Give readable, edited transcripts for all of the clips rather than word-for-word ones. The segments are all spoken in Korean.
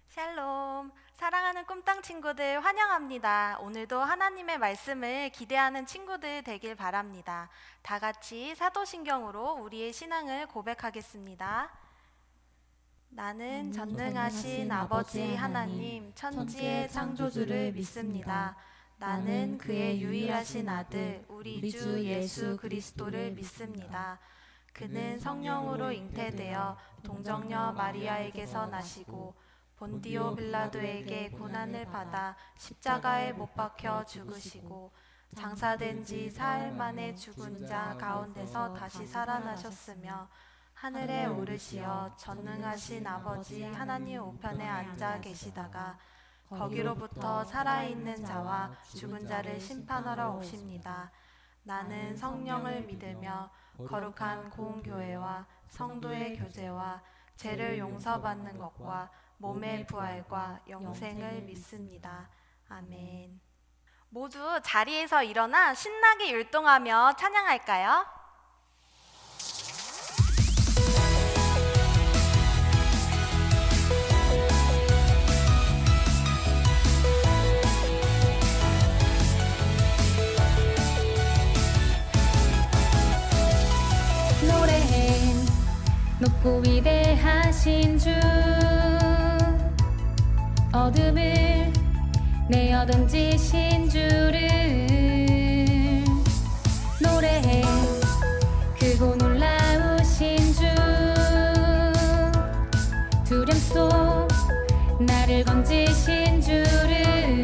샬롬, 사랑하는 꿈땅 친구들 환영합니다. 오늘도 하나님의 말씀을 기대하는 친구들 되길 바랍니다. 다 같이 사도신경으로 우리의 신앙을 고백하겠습니다. 나는 전능하신 아버지 하나님, 천지의 창조주를 믿습니다. 나는 그의 유일하신 아들, 우리 주 예수 그리스도를 믿습니다. 그는 성령으로 잉태되어 동정녀 마리아에게서 나시고 본디오 빌라도에게 고난을 받아 십자가에 못 박혀 죽으시고 장사된 지 사흘 만에 죽은 자 가운데서 다시 살아나셨으며 하늘에 오르시어 전능하신 아버지 하나님 우편에 앉아 계시다가 거기로부터 살아있는 자와 죽은 자를 심판하러 오십니다. 나는 성령을 믿으며 거룩한 공교회와 성도의 교제와 죄를 용서받는 것과 몸의 부활과 영생을 믿습니다. 아멘. 모두 자리에서 일어나 신나게 율동하며 찬양할까요? 노래해 높고 위대하신 주, 어둠을 내어 던지신 주를 노래해, 크고 놀라우신 주, 두려움 속 나를 건지신 주를.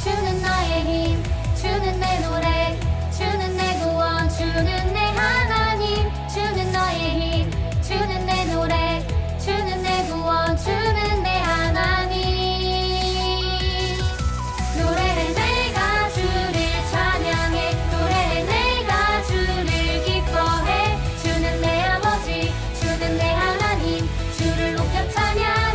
주는 나의 힘, 주는 내 노래, 주는 내 구원, 주는 내 하나님. 주는 너의 힘, 주는 내 노래, 주는 내 구원, 주는 내 하나님. 노래해 내가 주를 찬양해, 노래해 내가 주를 기뻐해. 주는 내 아버지, 주는 내 하나님, 주를 높여 찬양.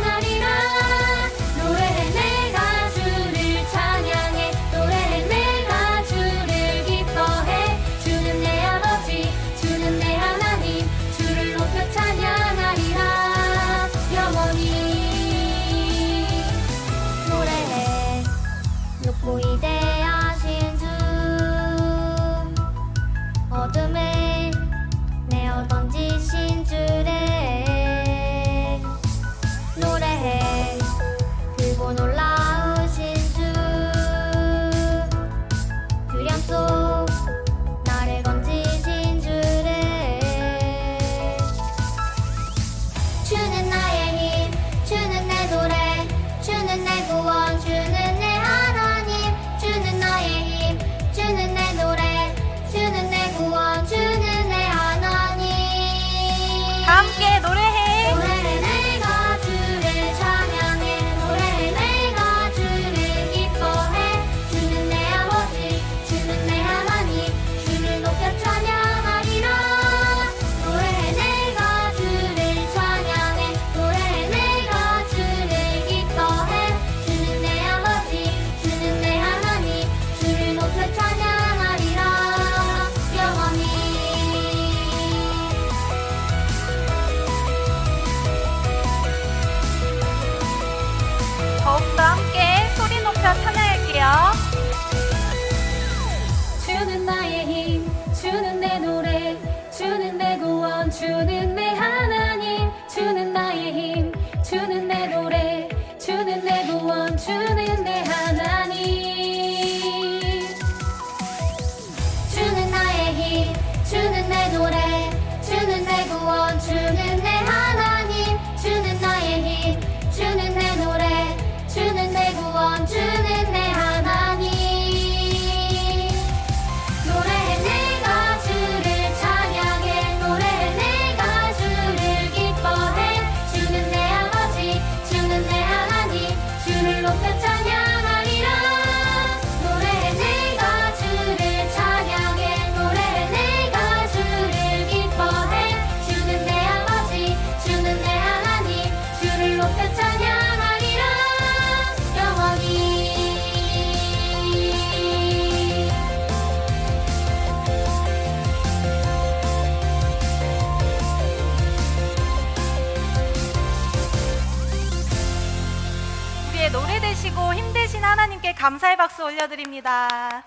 애쓰고 힘내신 하나님께 감사의 박수 올려드립니다.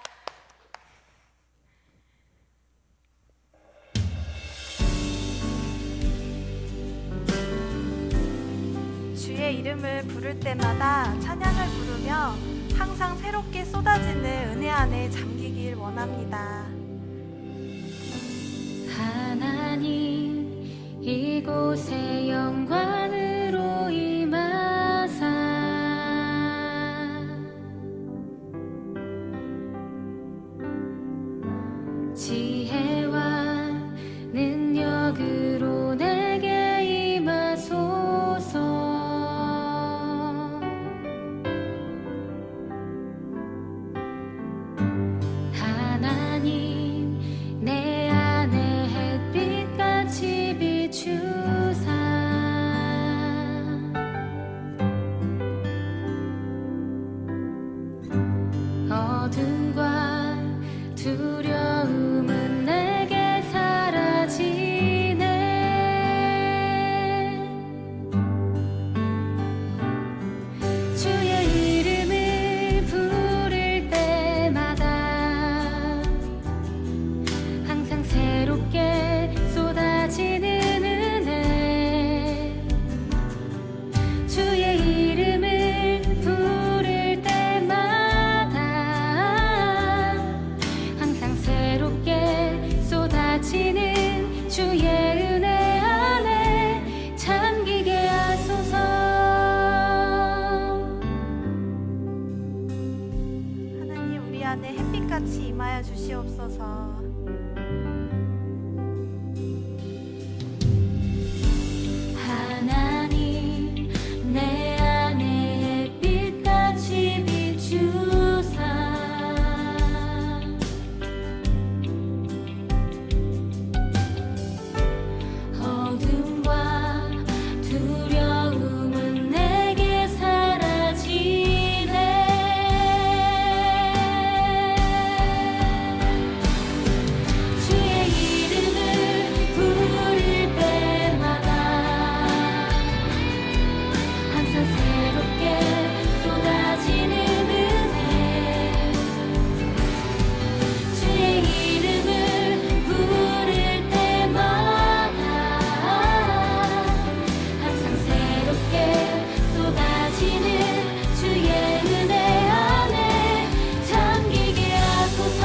주의 이름을 부를 때마다 찬양을 부르며 항상 새롭게 쏟아지는 은혜 안에 잠기길 원합니다. 하나님 이곳에 영광으로 임하사 지혜와 능력으로 내게 임하소서. 하나님 내 안에 햇빛같이 비추사 어둠과 두려움은 내게 사라지네. 주의 이름을 부를 때마다 항상 새롭게 쏟아지는 은혜. 주의 이름을 부를 때마다 항상 새롭게 쏟아지는 주의 은혜 안에 잠기게 하소서. 하나님, 우리 안에 햇빛같이 임하여 주시옵소서. 하나님 내 안에 햇빛같이 비추사 어둠과 두려움은 내게 사라지네. 주의 이름을 부를 때마다 항상 새롭게 쏟아지는 은혜. 주의 이름을 부를 때마다 항상 새롭게 쏟아지는 주의 은혜 안에 잠기게 하소서.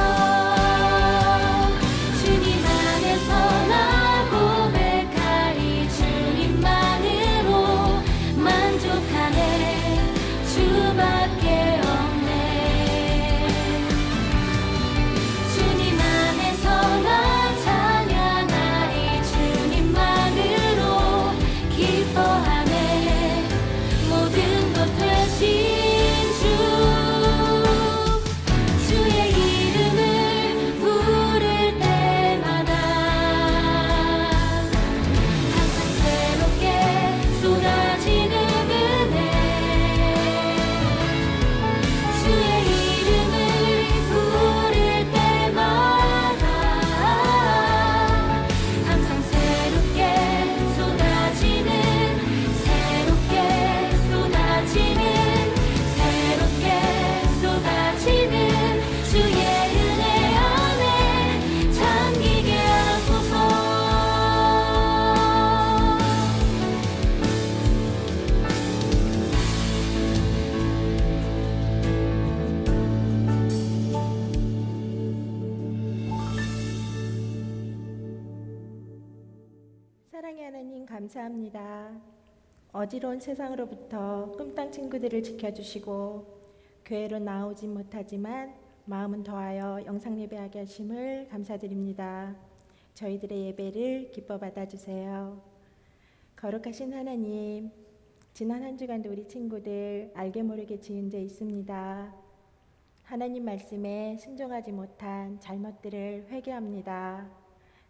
주님 안에서 나 고백하리. 주님만으로 만족하네. 주밖에 없네. 주님 안에서 나 찬양하리. 주님만으로 기뻐하네. 모든 것 되신 주. 주의 이름을 부를 때마다 항상 새롭게 쏟아지는 은혜. 주의 이름을 부를 때마다 항상 새롭게 쏟아지는 새롭게 쏟아지는 새롭게 쏟아지는 주의 은혜 안에 잠기게 하소서. 사랑의 하나님 감사합니다. 어지러운 세상으로부터 꿈땅 친구들을 지켜주시고 교회로 나오진 못하지만 마음은 더하여 영상 예배하게 하심을 감사드립니다. 저희들의 예배를 기뻐 받아주세요. 거룩하신 하나님, 지난 한 주간도 우리 친구들 알게 모르게 지은 죄 있습니다. 하나님 말씀에 순종하지 못한 잘못들을 회개합니다.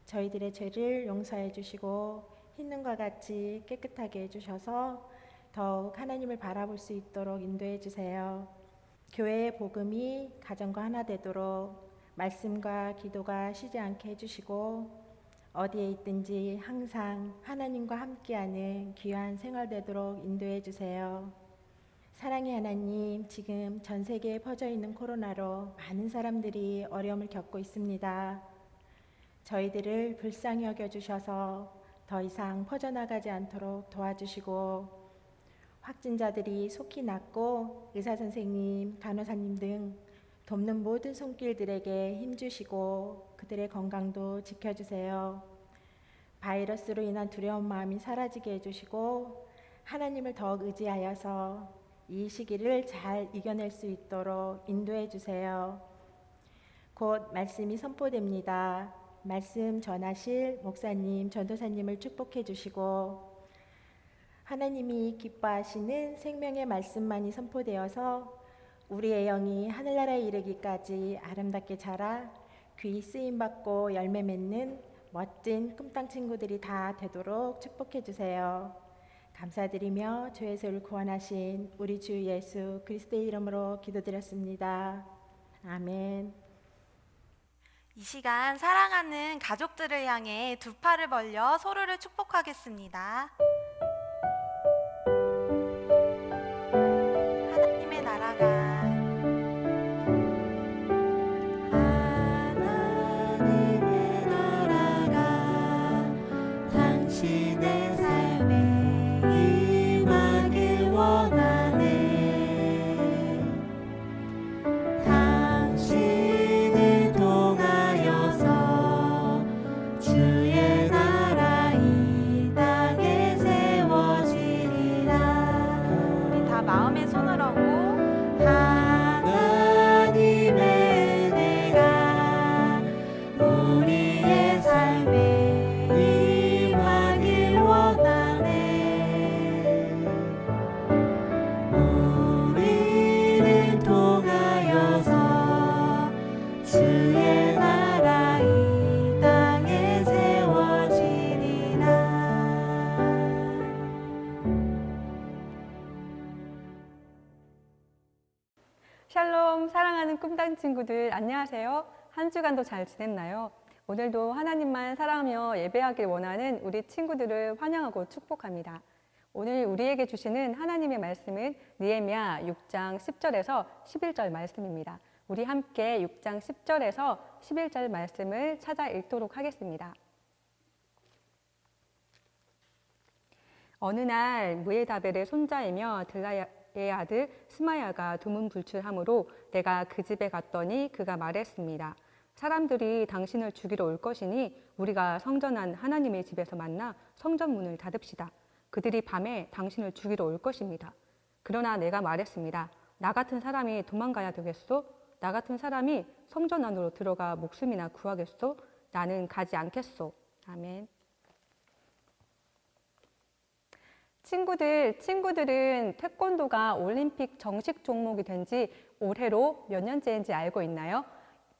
저희들의 죄를 용서해 주시고 흰눈과 같이 깨끗하게 해주셔서 더욱 하나님을 바라볼 수 있도록 인도해 주세요. 교회의 복음이 가정과 하나 되도록 말씀과 기도가 쉬지 않게 해주시고 어디에 있든지 항상 하나님과 함께하는 귀한 생활 되도록 인도해 주세요. 사랑의 하나님, 지금 전 세계에 퍼져 있는 코로나로 많은 사람들이 어려움을 겪고 있습니다. 저희들을 불쌍히 여겨주셔서 더 이상 퍼져나가지 않도록 도와주시고, 확진자들이 속히 낫고 의사 선생님, 간호사님 등 돕는 모든 손길들에게 힘주시고 그들의 건강도 지켜주세요. 바이러스로 인한 두려운 마음이 사라지게 해주시고 하나님을 더욱 의지하여서 이 시기를 잘 이겨낼 수 있도록 인도해 주세요. 곧 말씀이 선포됩니다. 말씀 전하실 목사님, 전도사님을 축복해 주시고 하나님이 기뻐하시는 생명의 말씀만이 선포되어서 우리의 영이 하늘나라에 이르기까지 아름답게 자라 귀히 쓰임받고 열매 맺는 멋진 꿈땅 친구들이 다 되도록 축복해 주세요. 감사드리며 주의 소를 구원하신 우리 주 예수 그리스도의 이름으로 기도드렸습니다. 아멘. 이 시간 사랑하는 가족들을 향해 두 팔을 벌려 서로를 축복하겠습니다. 하나님의 나라가 하나님의 나라가 당신의 삶에 임하길 원하네. 당신을 통하여서 주의 나라 이 땅에 세워지리라. 우리 다 마음의 손을 얹고 하나님의 은혜가 우리의 삶에 임하길 원하네. 우리를 통하여서 주의 나라 이 땅에 세워지리라. 샬롬, 사랑하는 꿈땅 친구들 안녕하세요. 한 주간도 잘 지냈나요? 오늘도 하나님만 사랑하며 예배하길 원하는 우리 친구들을 환영하고 축복합니다. 오늘 우리에게 주시는 하나님의 말씀은 느헤미야 6장 10절에서 11절 말씀입니다. 우리 함께 6장 10절에서 11절 말씀을 찾아 읽도록 하겠습니다. 어느 날 무에다벨의 손자이며 들라야의 아들 스마야가 두문불출하므로 내가 그 집에 갔더니 그가 말했습니다. 사람들이 당신을 죽이러 올 것이니 우리가 성전한 하나님의 집에서 만나 성전 문을 닫읍시다. 그들이 밤에 당신을 죽이러 올 것입니다. 그러나 내가 말했습니다. 나 같은 사람이 도망가야 되겠소? 나 같은 사람이 성전 안으로 들어가 목숨이나 구하겠소? 나는 가지 않겠소. 아멘. 친구들은 태권도가 올림픽 정식 종목이 된 지 올해로 몇 년째인지 알고 있나요?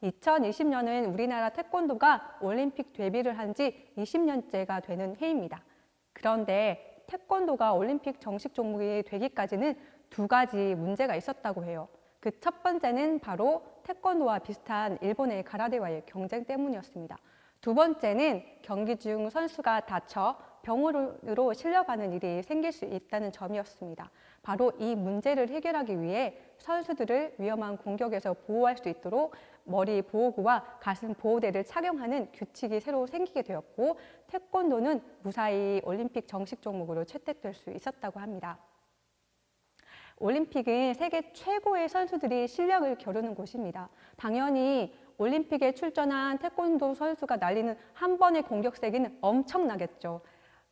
2020년은 우리나라 태권도가 올림픽 데뷔를 한 지 20년째가 되는 해입니다. 그런데 태권도가 올림픽 정식 종목이 되기까지는 두 가지 문제가 있었다고 해요. 그 첫 번째는 바로 태권도와 비슷한 일본의 가라데와의 경쟁 때문이었습니다. 두 번째는 경기 중 선수가 다쳐 병원으로 실려가는 일이 생길 수 있다는 점이었습니다. 바로 이 문제를 해결하기 위해 선수들을 위험한 공격에서 보호할 수 있도록 머리 보호구와 가슴 보호대를 착용하는 규칙이 새로 생기게 되었고 태권도는 무사히 올림픽 정식 종목으로 채택될 수 있었다고 합니다. 올림픽은 세계 최고의 선수들이 실력을 겨루는 곳입니다. 당연히 올림픽에 출전한 태권도 선수가 날리는 한 번의 공격 세기는 엄청나겠죠.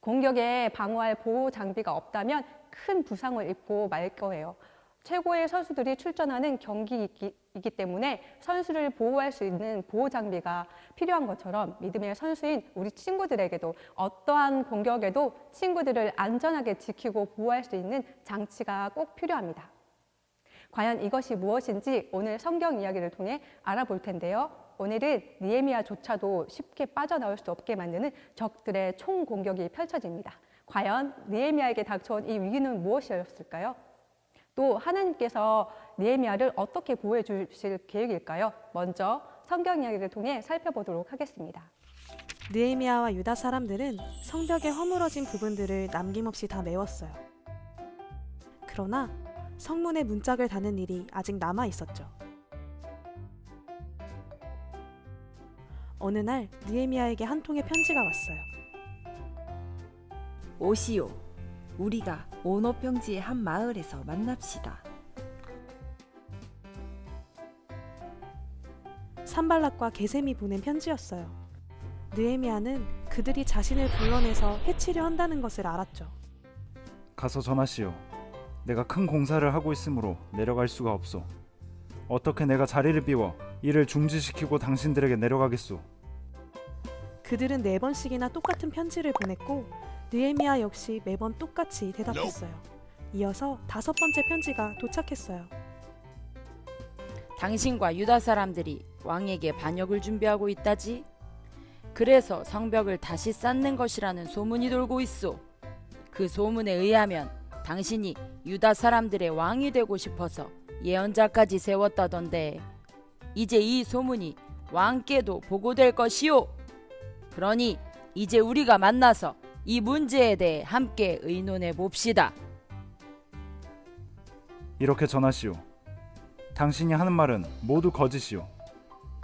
공격에 방어할 보호 장비가 없다면 큰 부상을 입고 말 거예요. 최고의 선수들이 출전하는 경기이기 때문에 선수를 보호할 수 있는 보호 장비가 필요한 것처럼 믿음의 선수인 우리 친구들에게도 어떠한 공격에도 친구들을 안전하게 지키고 보호할 수 있는 장치가 꼭 필요합니다. 과연 이것이 무엇인지 오늘 성경 이야기를 통해 알아볼 텐데요. 오늘은 느헤미야조차도 쉽게 빠져나올 수 없게 만드는 적들의 총공격이 펼쳐집니다. 과연 느헤미야에게 닥쳐온 이 위기는 무엇이었을까요? 또 하나님께서 느헤미야를 어떻게 보호해 주실 계획일까요? 먼저 성경 이야기를 통해 살펴보도록 하겠습니다. 느헤미야와 유다 사람들은 성벽의 허물어진 부분들을 남김없이 다 메웠어요. 그러나 성문에 문짝을 다는 일이 아직 남아 있었죠. 어느 날 느헤미야에게 한 통의 편지가 왔어요. 오시오. 우리가 오노 평지의 한 마을에서 만납시다. 산발락과 게셈이 보낸 편지였어요. 느헤미야는 그들이 자신을 불러내서 해치려 한다는 것을 알았죠. 가서 전하시오. 내가 큰 공사를 하고 있으므로 내려갈 수가 없소. 어떻게 내가 자리를 비워 이를 중지시키고 당신들에게 내려가겠소. 그들은 4번씩이나 똑같은 편지를 보냈고 느헤미야 역시 매번 똑같이 대답했어요. 이어서 5번째 편지가 도착했어요. 당신과 유다 사람들이 왕에게 반역을 준비하고 있다지. 그래서 성벽을 다시 쌓는 것이라는 소문이 돌고 있소. 그 소문에 의하면 당신이 유다 사람들의 왕이 되고 싶어서 예언자까지 세웠다던데 이제 이 소문이 왕께도 보고될 것이오. 그러니 이제 우리가 만나서 이 문제에 대해 함께 의논해 봅시다. 이렇게 전하시오. 당신이 하는 말은 모두 거짓이오.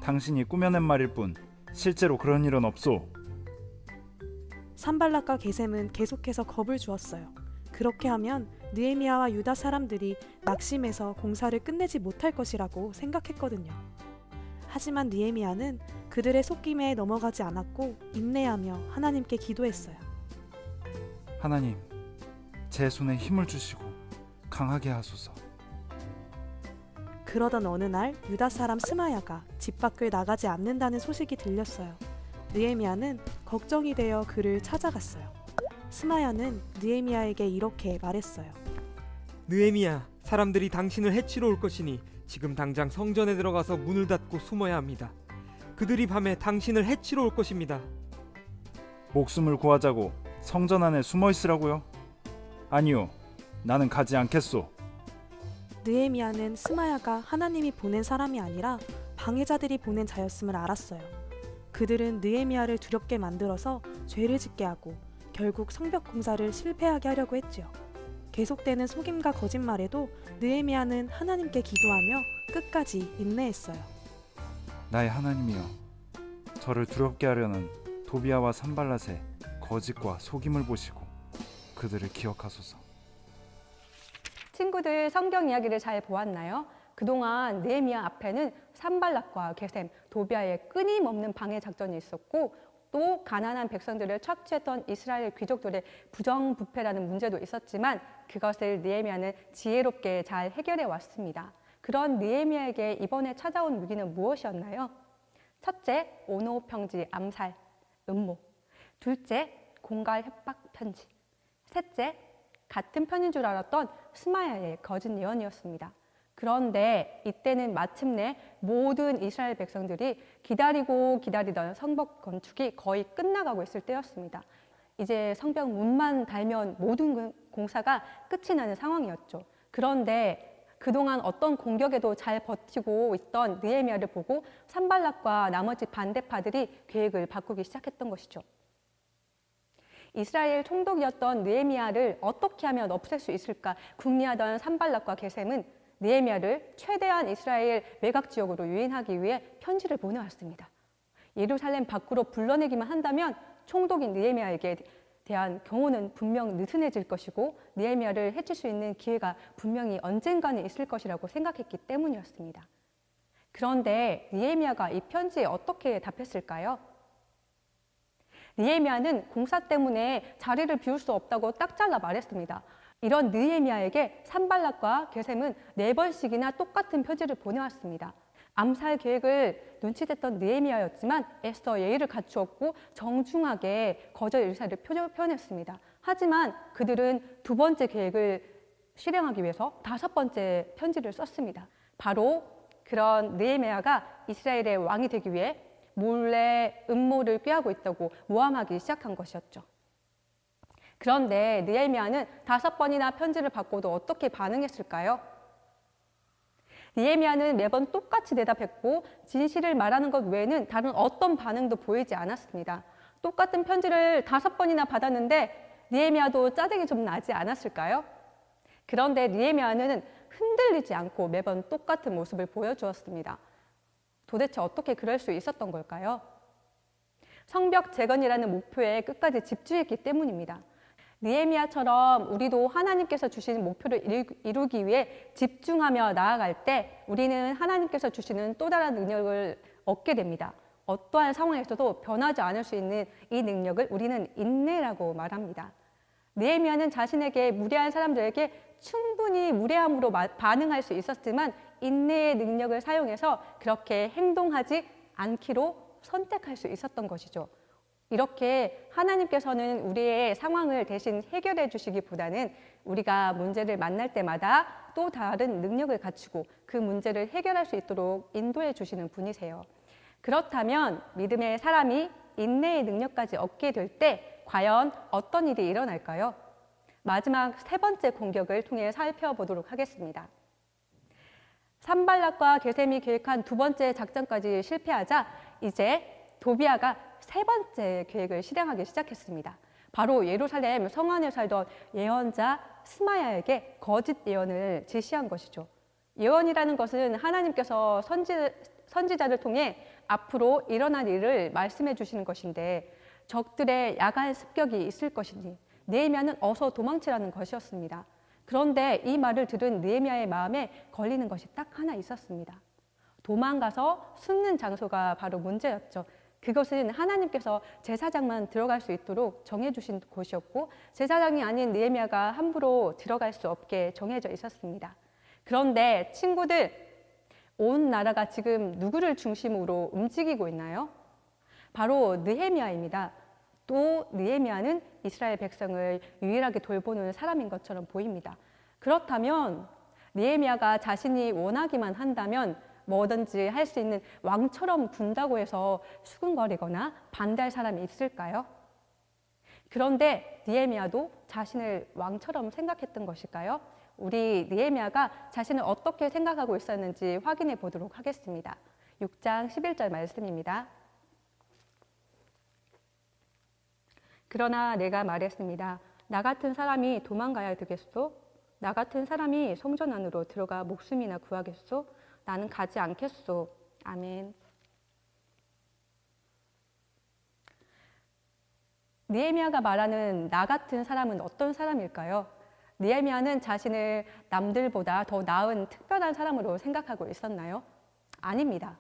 당신이 꾸며낸 말일 뿐 실제로 그런 일은 없소. 산발락과 게셈은 계속해서 겁을 주었어요. 그렇게 하면 느헤미야와 유다 사람들이 낙심해서 공사를 끝내지 못할 것이라고 생각했거든요. 하지만 느헤미야는 그들의 속임에 넘어가지 않았고 인내하며 하나님께 기도했어요. 하나님, 제 손에 힘을 주시고 강하게 하소서. 그러던 어느 날 유다 사람 스마야가 집 밖을 나가지 않는다는 소식이 들렸어요. 느헤미야는 걱정이 되어 그를 찾아갔어요. 스마야는 느헤미야에게 이렇게 말했어요. 느헤미야, 사람들이 당신을 해치러 올 것이니 지금 당장 성전에 들어가서 문을 닫고 숨어야 합니다. 그들이 밤에 당신을 해치러 올 것입니다. 목숨을 구하자고 성전 안에 숨어 있으라고요? 아니요, 나는 가지 않겠소. 느헤미야는 스마야가 하나님이 보낸 사람이 아니라 방해자들이 보낸 자였음을 알았어요. 그들은 느헤미야를 두렵게 만들어서 죄를 짓게 하고 결국 성벽 공사를 실패하게 하려고 했지요. 계속되는 속임과 거짓말에도 느헤미야는 하나님께 기도하며 끝까지 인내했어요. 나의 하나님이여, 저를 두렵게 하려는 도비아와 산발랏의 거짓과 속임을 보시고 그들을 기억하소서. 친구들 성경 이야기를 잘 보았나요? 그동안 느헤미야 앞에는 산발락과 게셈, 도비아의 끊임없는 방해 작전이 있었고 또 가난한 백성들을 착취했던 이스라엘 귀족들의 부정부패라는 문제도 있었지만 그것을 느헤미야는 지혜롭게 잘 해결해 왔습니다. 그런 느헤미야에게 이번에 찾아온 위기는 무엇이었나요? 첫째, 오노 평지 암살, 음모. 둘째, 공갈 협박 편지. 셋째, 같은 편인 줄 알았던 스마야의 거짓 예언이었습니다. 그런데 이때는 마침내 모든 이스라엘 백성들이 기다리고 기다리던 성벽 건축이 거의 끝나가고 있을 때였습니다. 이제 성벽 문만 달면 모든 공사가 끝이 나는 상황이었죠. 그런데 그동안 어떤 공격에도 잘 버티고 있던 느헤미야를 보고 산발락과 나머지 반대파들이 계획을 바꾸기 시작했던 것이죠. 이스라엘 총독이었던 느헤미야를 어떻게 하면 없앨 수 있을까 궁리하던 산발락과 게셈은 느헤미야를 최대한 이스라엘 외곽 지역으로 유인하기 위해 편지를 보내왔습니다. 예루살렘 밖으로 불러내기만 한다면 총독인 느헤미야에게 대한 경호는 분명 느슨해질 것이고 느헤미야를 해칠 수 있는 기회가 분명히 언젠가는 있을 것이라고 생각했기 때문이었습니다. 그런데 느헤미야가 이 편지에 어떻게 답했을까요? 느헤미야는 공사 때문에 자리를 비울 수 없다고 딱 잘라 말했습니다. 이런 느헤미야에게 산발락과 게셈은 4번씩이나 똑같은 편지를 보내왔습니다. 암살 계획을 눈치챘던 느헤미야였지만 애써 예의를 갖추었고 정중하게 거절 의사를 표현했습니다. 하지만 그들은 2번째 계획을 실행하기 위해서 5번째 편지를 썼습니다. 바로 그런 느헤미야가 이스라엘의 왕이 되기 위해 몰래 음모를 꾀하고 있다고 모함하기 시작한 것이었죠. 그런데 느헤미야는 5번이나 편지를 받고도 어떻게 반응했을까요? 느헤미야는 매번 똑같이 대답했고 진실을 말하는 것 외에는 다른 어떤 반응도 보이지 않았습니다. 똑같은 편지를 5번이나 받았는데 느헤미야도 짜증이 좀 나지 않았을까요? 그런데 느헤미야는 흔들리지 않고 매번 똑같은 모습을 보여주었습니다. 도대체 어떻게 그럴 수 있었던 걸까요? 성벽 재건이라는 목표에 끝까지 집중했기 때문입니다. 느헤미야처럼 우리도 하나님께서 주신 목표를 이루기 위해 집중하며 나아갈 때 우리는 하나님께서 주시는 또 다른 능력을 얻게 됩니다. 어떠한 상황에서도 변하지 않을 수 있는 이 능력을 우리는 인내라고 말합니다. 느헤미야는 자신에게 무례한 사람들에게 충분히 무례함으로 반응할 수 있었지만 인내의 능력을 사용해서 그렇게 행동하지 않기로 선택할 수 있었던 것이죠. 이렇게 하나님께서는 우리의 상황을 대신 해결해 주시기보다는 우리가 문제를 만날 때마다 또 다른 능력을 갖추고 그 문제를 해결할 수 있도록 인도해 주시는 분이세요. 그렇다면 믿음의 사람이 인내의 능력까지 얻게 될 때 과연 어떤 일이 일어날까요? 마지막 세 번째 공격을 통해 살펴보도록 하겠습니다. 산발락과 게셈이 계획한 두 번째 작전까지 실패하자 이제 도비아가 세 번째 계획을 실행하기 시작했습니다. 바로 예루살렘 성 안에 살던 예언자 스마야에게 거짓 예언을 지시한 것이죠. 예언이라는 것은 하나님께서 선지자를 통해 앞으로 일어날 일을 말씀해 주시는 것인데 적들의 야간 습격이 있을 것이니 느헤미야는 어서 도망치라는 것이었습니다. 그런데 이 말을 들은 느헤미야의 마음에 걸리는 것이 딱 하나 있었습니다. 도망가서 숨는 장소가 바로 문제였죠. 그것은 하나님께서 제사장만 들어갈 수 있도록 정해주신 곳이었고 제사장이 아닌 느헤미야가 함부로 들어갈 수 없게 정해져 있었습니다. 그런데 친구들, 온 나라가 지금 누구를 중심으로 움직이고 있나요? 바로 느헤미야입니다. 또 느헤미야는 이스라엘 백성을 유일하게 돌보는 사람인 것처럼 보입니다. 그렇다면 느헤미야가 자신이 원하기만 한다면 뭐든지 할 수 있는 왕처럼 군다고 해서 수근거리거나 반대할 사람이 있을까요? 그런데 느헤미야도 자신을 왕처럼 생각했던 것일까요? 우리 느헤미야가 자신을 어떻게 생각하고 있었는지 확인해 보도록 하겠습니다. 6장 11절 말씀입니다. 그러나 내가 말했습니다. 나 같은 사람이 도망가야 되겠소? 나 같은 사람이 성전 안으로 들어가 목숨이나 구하겠소? 나는 가지 않겠소. 아멘. 느헤미야가 말하는 나 같은 사람은 어떤 사람일까요? 느헤미야는 자신을 남들보다 더 나은 특별한 사람으로 생각하고 있었나요? 아닙니다.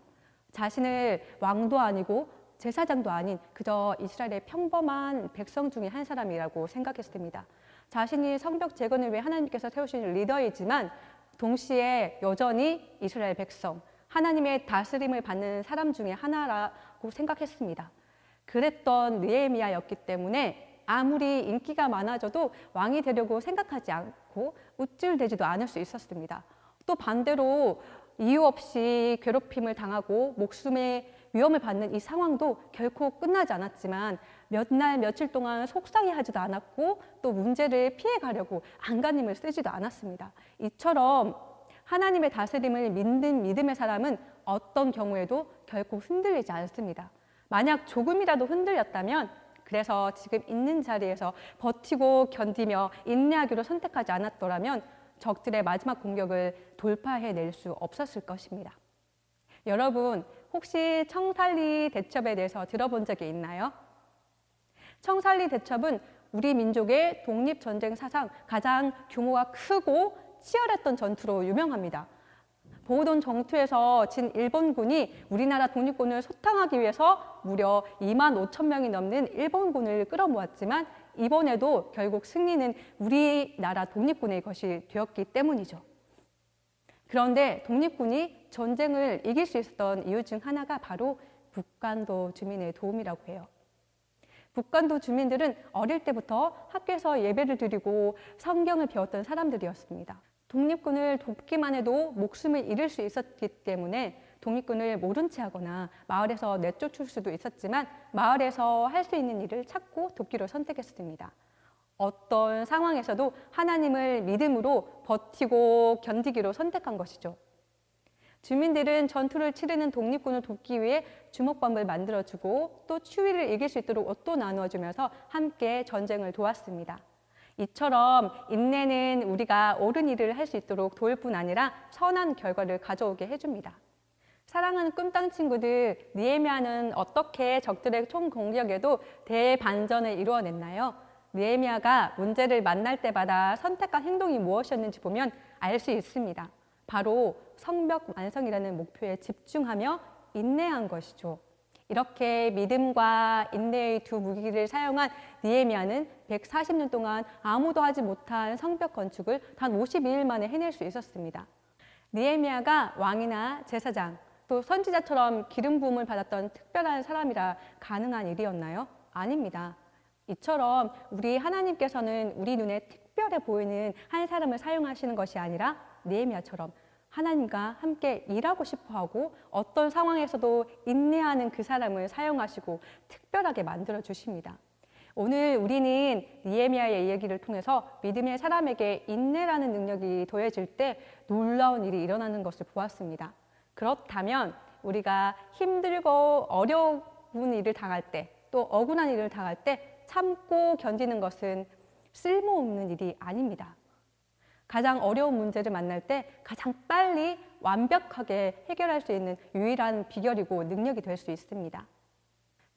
자신을 왕도 아니고 제사장도 아닌 그저 이스라엘의 평범한 백성 중에 한 사람이라고 생각했습니다. 자신이 성벽 재건을 위해 하나님께서 세우신 리더이지만 동시에 여전히 이스라엘 백성, 하나님의 다스림을 받는 사람 중에 하나라고 생각했습니다. 그랬던 느헤미야였기 때문에 아무리 인기가 많아져도 왕이 되려고 생각하지 않고 우쭐대지도 않을 수 있었습니다. 또 반대로 이유 없이 괴롭힘을 당하고 목숨의 위험을 받는 이 상황도 결코 끝나지 않았지만 몇 날 며칠 동안 속상해하지도 않았고 또 문제를 피해가려고 안간힘을 쓰지도 않았습니다. 이처럼 하나님의 다스림을 믿는 믿음의 사람은 어떤 경우에도 결코 흔들리지 않습니다. 만약 조금이라도 흔들렸다면 그래서 지금 있는 자리에서 버티고 견디며 인내하기로 선택하지 않았더라면 적들의 마지막 공격을 돌파해낼 수 없었을 것입니다. 여러분, 혹시 청살리 대첩에 대해서 들어본 적이 있나요? 청살리 대첩은 우리 민족의 독립전쟁 사상 가장 규모가 크고 치열했던 전투로 유명합니다. 보호돈 정투에서 진 일본군이 우리나라 독립군을 소탕하기 위해서 무려 2만 5천 명이 넘는 일본군을 끌어모았지만 이번에도 결국 승리는 우리나라 독립군의 것이 되었기 때문이죠. 그런데 독립군이 전쟁을 이길 수 있었던 이유 중 하나가 바로 북간도 주민의 도움이라고 해요. 북간도 주민들은 어릴 때부터 학교에서 예배를 드리고 성경을 배웠던 사람들이었습니다. 독립군을 돕기만 해도 목숨을 잃을 수 있었기 때문에 독립군을 모른 채 하거나 마을에서 내쫓을 수도 있었지만 마을에서 할 수 있는 일을 찾고 돕기로 선택했습니다. 어떤 상황에서도 하나님을 믿음으로 버티고 견디기로 선택한 것이죠. 주민들은 전투를 치르는 독립군을 돕기 위해 주먹밥을 만들어주고 또 추위를 이길 수 있도록 옷도 나누어주면서 함께 전쟁을 도왔습니다. 이처럼 인내는 우리가 옳은 일을 할 수 있도록 도울 뿐 아니라 선한 결과를 가져오게 해줍니다. 사랑하는 꿈땅 친구들, 느헤미야는 어떻게 적들의 총공격에도 대반전을 이루어냈나요? 느헤미야가 문제를 만날 때마다 선택한 행동이 무엇이었는지 보면 알 수 있습니다. 바로 성벽 완성이라는 목표에 집중하며 인내한 것이죠. 이렇게 믿음과 인내의 두 무기를 사용한 느헤미야는 140년 동안 아무도 하지 못한 성벽 건축을 단 52일 만에 해낼 수 있었습니다. 느헤미야가 왕이나 제사장, 또 선지자처럼 기름 부음을 받았던 특별한 사람이라 가능한 일이었나요? 아닙니다. 이처럼 우리 하나님께서는 우리 눈에 특별해 보이는 한 사람을 사용하시는 것이 아니라 느헤미야처럼 하나님과 함께 일하고 싶어하고 어떤 상황에서도 인내하는 그 사람을 사용하시고 특별하게 만들어 주십니다. 오늘 우리는 느헤미야의 이야기를 통해서 믿음의 사람에게 인내라는 능력이 더해질 때 놀라운 일이 일어나는 것을 보았습니다. 그렇다면 우리가 힘들고 어려운 일을 당할 때, 또 억울한 일을 당할 때 참고 견디는 것은 쓸모없는 일이 아닙니다. 가장 어려운 문제를 만날 때 가장 빨리 완벽하게 해결할 수 있는 유일한 비결이고 능력이 될 수 있습니다.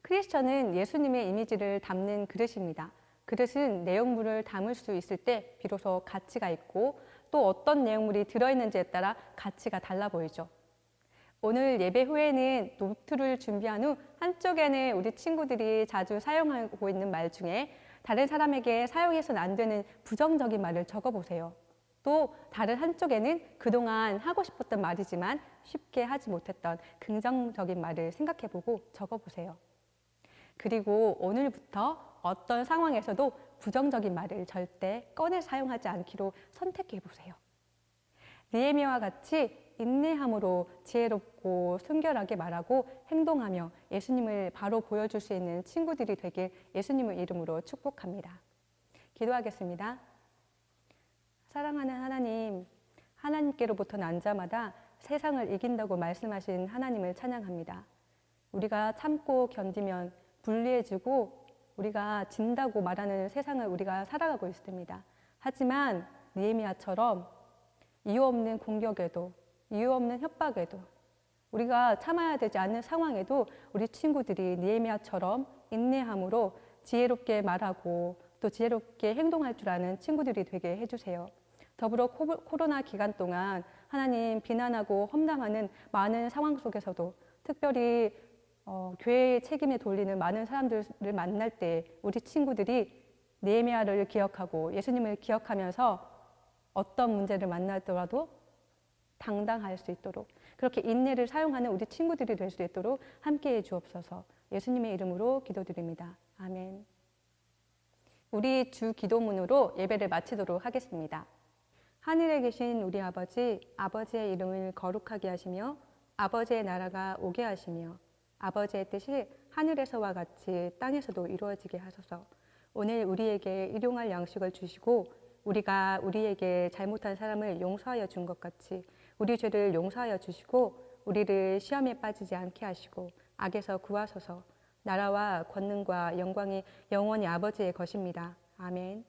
크리스천은 예수님의 이미지를 담는 그릇입니다. 그릇은 내용물을 담을 수 있을 때 비로소 가치가 있고 또 어떤 내용물이 들어있는지에 따라 가치가 달라 보이죠. 오늘 예배 후에는 노트를 준비한 후 한쪽에는 우리 친구들이 자주 사용하고 있는 말 중에 다른 사람에게 사용해서는 안 되는 부정적인 말을 적어보세요. 또 다른 한쪽에는 그동안 하고 싶었던 말이지만 쉽게 하지 못했던 긍정적인 말을 생각해보고 적어보세요. 그리고 오늘부터 어떤 상황에서도 부정적인 말을 절대 꺼내 사용하지 않기로 선택해보세요. 느헤미야와 같이 인내함으로 지혜롭고 순결하게 말하고 행동하며 예수님을 바로 보여줄 수 있는 친구들이 되길 예수님의 이름으로 축복합니다. 기도하겠습니다. 사랑하는 하나님, 하나님께로부터 난 자마다 세상을 이긴다고 말씀하신 하나님을 찬양합니다. 우리가 참고 견디면 불리해지고 우리가 진다고 말하는 세상을 우리가 살아가고 있습니다. 하지만 느헤미야처럼 이유 없는 공격에도 이유 없는 협박에도 우리가 참아야 되지 않는 상황에도 우리 친구들이 느헤미야처럼 인내함으로 지혜롭게 말하고 또 지혜롭게 행동할 줄 아는 친구들이 되게 해주세요. 더불어 코로나 기간 동안 하나님 비난하고 험담하는 많은 상황 속에서도 특별히 교회의 책임에 돌리는 많은 사람들을 만날 때 우리 친구들이 느헤미야를 기억하고 예수님을 기억하면서 어떤 문제를 만나더라도 당당할 수 있도록 그렇게 인내를 사용하는 우리 친구들이 될 수 있도록 함께해 주옵소서. 예수님의 이름으로 기도드립니다. 아멘. 우리 주 기도문으로 예배를 마치도록 하겠습니다. 하늘에 계신 우리 아버지, 아버지의 이름을 거룩하게 하시며 아버지의 나라가 오게 하시며 아버지의 뜻이 하늘에서와 같이 땅에서도 이루어지게 하소서. 오늘 우리에게 일용할 양식을 주시고 우리가 우리에게 잘못한 사람을 용서하여 준 것 같이 우리 죄를 용서하여 주시고 우리를 시험에 빠지지 않게 하시고 악에서 구하소서. 나라와 권능과 영광이 영원히 아버지의 것입니다. 아멘.